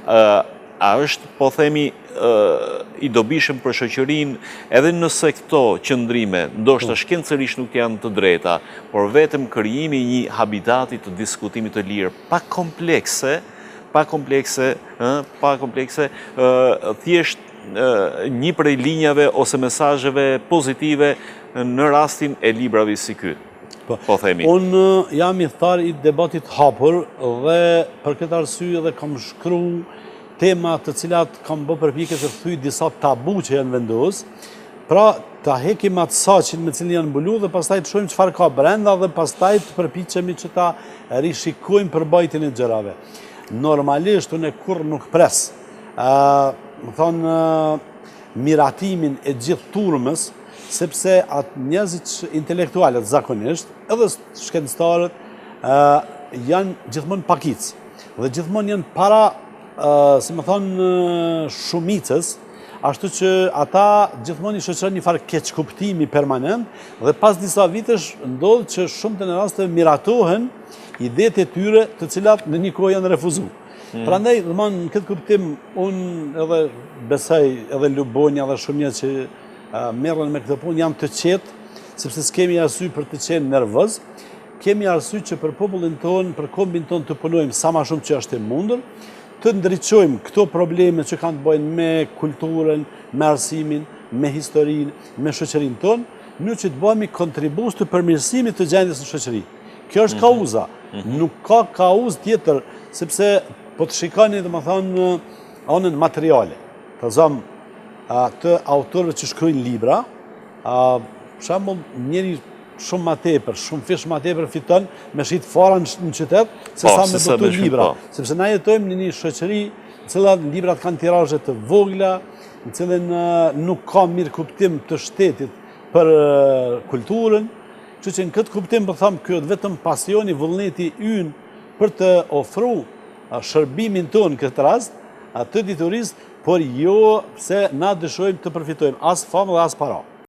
a është, po themi, i dobishëm për shoqërinë, edhe nëse këto qëndrime ndoshta shkencërisht nuk janë të drejta, por vetëm krijimi i një habitati të diskutimit të lirë, pa komplekse, thjesht një prej linjave ose mesazheve pozitive në rastin e librave si ky. Po themi. Unë jam i tharë i debatit hapur dhe për këtë arsye dhe kam shkruar tema të cilat kam bërë përpjekje të thyj disa tabu që janë vendos, pra ta hekim atë saqin me cilin janë mbulu dhe pastaj të shohim çfarë ka brenda dhe pastaj të përpiqemi që ta rishikojmë përbajtjen e gjërave. Normalisht unë kurr nuk pres, më thonë, miratimin e gjithë turmës, sepse atë njerëzit intelektualët zakonisht, edhe shkencëtarët, janë gjithmonë pakic dhe gjithmonë janë para, si më thonë, shumicës, ashtu që ata gjithmonë i shoqërojnë një farë keqkuptimi permanent dhe pas disa vitesh ndodh që shumë të në raste miratohen idetë e tyre të cilat në një kohë janë refuzuar. Prandaj, domthon, në këtë kuptim unë edhe besoj edhe Lubonja dhe shumë njerëz që merren me këtë punë janë të qetë, sepse s'kemi arsye për të qenë nervoz, kemi arsye që për popullin tonë, për kombin tonë të punojmë sa më shumë që është e mundur, të ndriçojmë këto probleme që kanë të bëjnë me kulturën, me arsimin, me historinë, me shoqërinë tonë, në që të bëhemi kontribues të përmirësimit të gjendjes në shoqëri. Kjo është kauza, nuk ka kauzë tjetër, sepse po të shikoni domethënë anën materiale. Për shembull, të autorëve që shkruajnë libra, për shembull, njëri shumë ma tepër, shumë fish ma tepër fiton me shit fara në qytet, se sa me botu libra. Sepse na jetojmë në një shoqëri në cilën librat kanë tirazhe të vogla, në cilën nuk ka mirë kuptim të shtetit për kulturën, që në këtë kuptim për thamë kjo vetëm pasioni, vullneti ynë për të ofru shërbimin tonë këtë rast, të diturisë, por jo se na dëshojmë të përfitojmë as famë dhe as para.